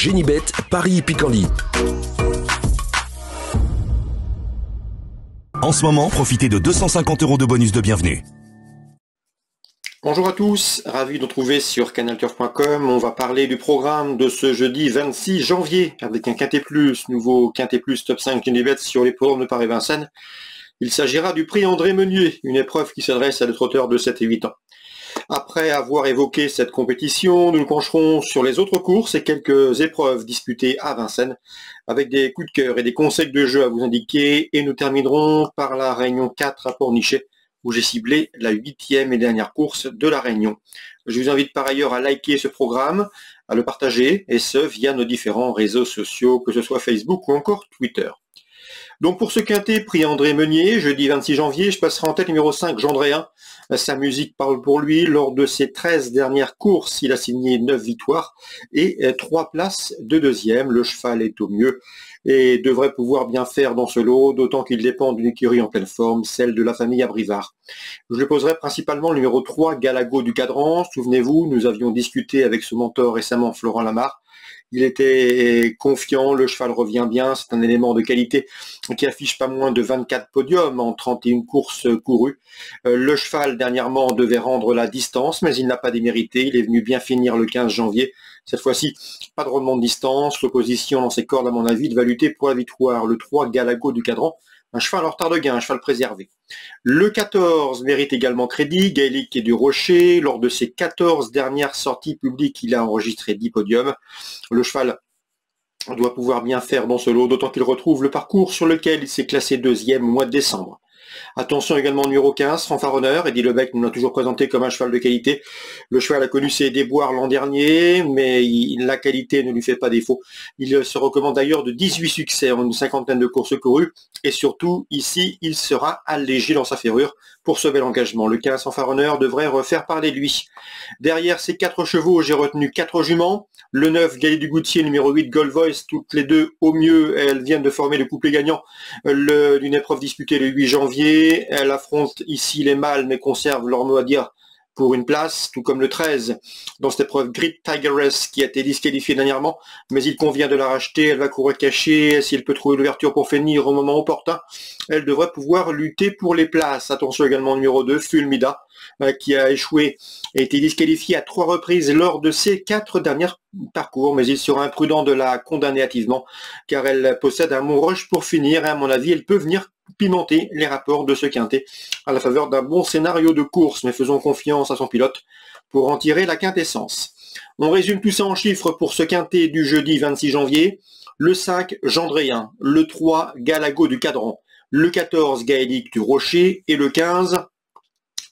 Génibet, Paris-Picanly. En ce moment, profitez de 250 € de bonus de bienvenue. Bonjour à tous, ravi de vous retrouver sur canalturf.com. On va parler du programme de ce jeudi 26 janvier avec un Quintet Plus, nouveau Quintet Plus Top 5 Unibet sur les programmes de Paris-Vincennes. Il s'agira du prix André Meunier, une épreuve qui s'adresse à des trotteurs de 7 et 8 ans. Après avoir évoqué cette compétition, nous nous pencherons sur les autres courses et quelques épreuves disputées à Vincennes avec des coups de cœur et des conseils de jeu à vous indiquer, et nous terminerons par la Réunion 4 à Pornichet où j'ai ciblé la 8e et dernière course de la Réunion. Je vous invite par ailleurs à liker ce programme, à le partager, et ce via nos différents réseaux sociaux, que ce soit Facebook ou encore Twitter. Donc pour ce quintet, prix André Meunier, jeudi 26 janvier, je passerai en tête numéro 5, Gendréen. Sa musique parle pour lui. Lors de ses 13 dernières courses, il a signé 9 victoires et 3 places de deuxième. Le cheval est au mieux et devrait pouvoir bien faire dans ce lot, d'autant qu'il dépend d'une écurie en pleine forme, celle de la famille Abrivard. Je le poserai principalement le numéro 3, Galago du Cadran. Souvenez-vous, nous avions discuté avec ce mentor récemment, Florent Lamarre. Il était confiant, le cheval revient bien, c'est un élément de qualité qui affiche pas moins de 24 podiums en 31 courses courues. Le cheval dernièrement devait rendre la distance, mais il n'a pas démérité, il est venu bien finir le 15 janvier. Cette fois-ci, pas de rendement de distance, l'opposition dans ses cordes à mon avis, il va lutter pour la victoire. Le 3, Galago du Cadran, un cheval en retard de gain, un cheval préservé. Le 14 mérite également crédit, Gaélique et du Rocher. Lors de ses 14 dernières sorties publiques, il a enregistré 10 podiums. Le cheval doit pouvoir bien faire dans ce lot, d'autant qu'il retrouve le parcours sur lequel il s'est classé deuxième au mois de décembre. Attention également au numéro 15, Fanfaronneur. Eddie Lebec nous l'a toujours présenté comme un cheval de qualité. Le cheval a connu ses déboires l'an dernier, mais la qualité ne lui fait pas défaut. Il se recommande d'ailleurs de 18 succès en une cinquantaine de courses courues. Et surtout, ici, il sera allégé dans sa ferrure pour ce bel engagement. Le 15 Fanfaronneur devrait refaire parler de lui. Derrière ces 4 chevaux, j'ai retenu 4 juments. Le 9, Gaël du Goutier, numéro 8, Gold Voice, toutes les deux au mieux, elles viennent de former le couplet gagnant d'une épreuve disputée le 8 janvier. Elles affrontent ici les mâles, mais conservent leur mot à dire pour une place, tout comme le 13, dans cette épreuve Grit Tigress, qui a été disqualifiée dernièrement, mais il convient de la racheter, elle va courir cachée, si elle peut trouver l'ouverture pour finir au moment opportun, elle devrait pouvoir lutter pour les places. Attention également au numéro 2, Fulmida, qui a échoué, a été disqualifié à 3 reprises lors de ses 4 derniers parcours, mais il sera imprudent de la condamner hâtivement, car elle possède un bon rush pour finir, et à mon avis, elle peut venir pimenter les rapports de ce quintet à la faveur d'un bon scénario de course, mais faisons confiance à son pilote pour en tirer la quintessence. On résume tout ça en chiffres pour ce quintet du jeudi 26 janvier. Le 5, Gendréen, le 3, Galago du Cadran, le 14, Gaélique du Rocher, et le 15,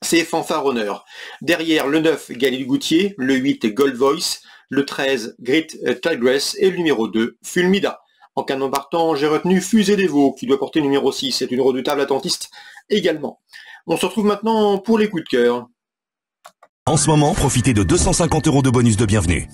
c'est Fanfaronneur. Derrière, le 9, Gaël du Goutier, le 8, Gold Voice, le 13, Grit Tigress, et le numéro 2, Fulmida. En canon partant, j'ai retenu Fusée des Veaux, qui doit porter le numéro 6. C'est une redoutable attentiste également. On se retrouve maintenant pour les coups de cœur. En ce moment, profitez de 250 € de bonus de bienvenue.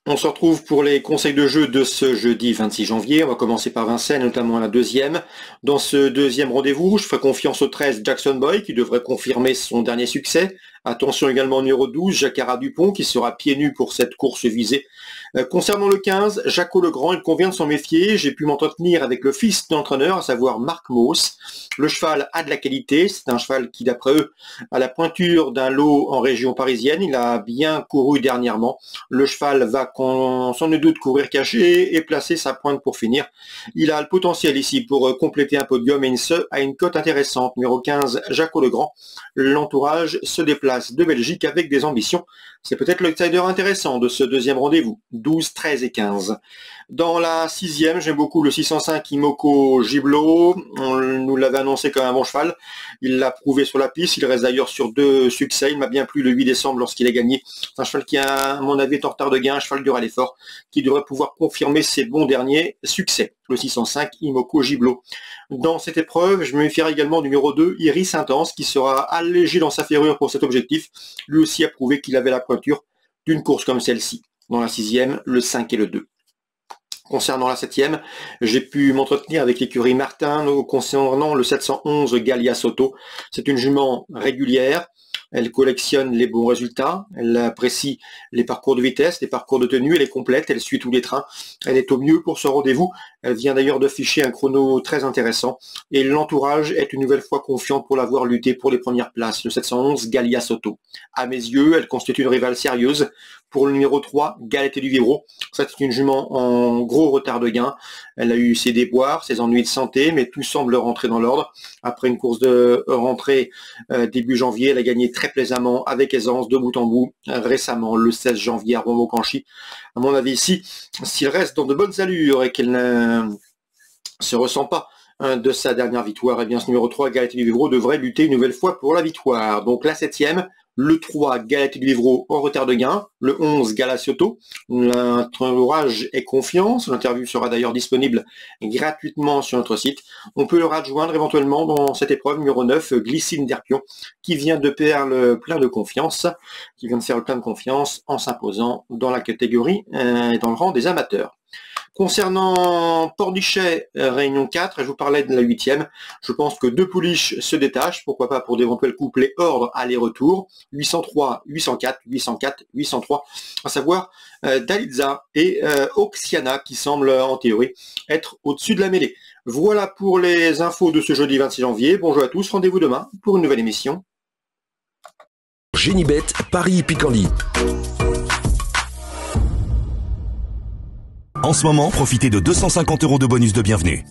On se retrouve pour les conseils de jeu de ce jeudi 26 janvier. On va commencer par Vincennes, notamment la deuxième. Dans ce deuxième rendez-vous, je ferai confiance au 13 Jackson Boy, qui devrait confirmer son dernier succès. Attention également au numéro 12, Jacquard Dupont, qui sera pieds nus pour cette course visée. Concernant le 15, Jaco Legrand, il convient de s'en méfier. J'ai pu m'entretenir avec le fils de l'entraîneur, à savoir Marc Mauss. Le cheval a de la qualité. C'est un cheval qui, d'après eux, a la pointure d'un lot en région parisienne. Il a bien couru dernièrement. Le cheval va, sans nul doute, courir caché et placer sa pointe pour finir. Il a le potentiel ici pour compléter un podium, et ce, à une cote intéressante. Numéro 15, Jaco Legrand. L'entourage se déplace de Belgique avec des ambitions. C'est peut-être l'outsider intéressant de ce deuxième rendez-vous. 12, 13 et 15. Dans la sixième, j'aime beaucoup le 605 Imoko Giblo. On nous l'avait annoncé comme un bon cheval. Il l'a prouvé sur la piste. Il reste d'ailleurs sur 2 succès. Il m'a bien plu le 8 décembre lorsqu'il a gagné. C'est un cheval qui, à mon avis, est en retard de gain. Un cheval dur à l'effort qui devrait pouvoir confirmer ses bons derniers succès. Le 605 Imoko Giblo. Dans cette épreuve, je me méfierai également du numéro 2, Iris Intense, qui sera allégé dans sa ferrure pour cet objectif. Lui aussi a prouvé qu'il avait la pointure d'une course comme celle-ci. Dans la sixième, le 5 et le 2. Concernant la septième, j'ai pu m'entretenir avec l'écurie Martin concernant le 711 Galia Soto. C'est une jument régulière. Elle collectionne les bons résultats, elle apprécie les parcours de vitesse, les parcours de tenue, elle est complète, elle suit tous les trains, elle est au mieux pour ce rendez-vous. Elle vient d'ailleurs d'afficher un chrono très intéressant et l'entourage est une nouvelle fois confiant pour l'avoir lutté pour les premières places, le 711 Galia Soto. À mes yeux, elle constitue une rivale sérieuse pour le numéro 3, Galette du Vivro. C'est une jument en gros retard de gain. Elle a eu ses déboires, ses ennuis de santé, mais tout semble rentrer dans l'ordre. Après une course de rentrée début janvier, elle a gagné très plaisamment, avec aisance, de bout en bout, récemment, le 16 janvier à Romocanchi. À mon avis, ici, s'il reste dans de bonnes allures et qu'elle ne se ressent pas de sa dernière victoire, eh bien ce numéro 3, Galette du Vivro, devrait lutter une nouvelle fois pour la victoire. Donc la 7e, le 3, Galette du Vivro en retard de gain, le 11, Galacioto. L'entourage est confiant, son interview sera d'ailleurs disponible gratuitement sur notre site. On peut le adjoindre éventuellement dans cette épreuve numéro 9, Glycine d'Herpion, qui vient de faire le plein de confiance, en s'imposant dans la catégorie et dans le rang des amateurs. Concernant Pornichet, Réunion 4, je vous parlais de la 8e, je pense que 2 pouliches se détachent, pourquoi pas pour d'éventuels couplets ordre aller-retour, 803, 804, 804, 803, à savoir Dalitza et Oxiana qui semblent en théorie être au-dessus de la mêlée. Voilà pour les infos de ce jeudi 26 janvier, bonjour à tous, rendez-vous demain pour une nouvelle émission. Génibet, Paris Picardie. En ce moment, profitez de 250 € de bonus de bienvenue.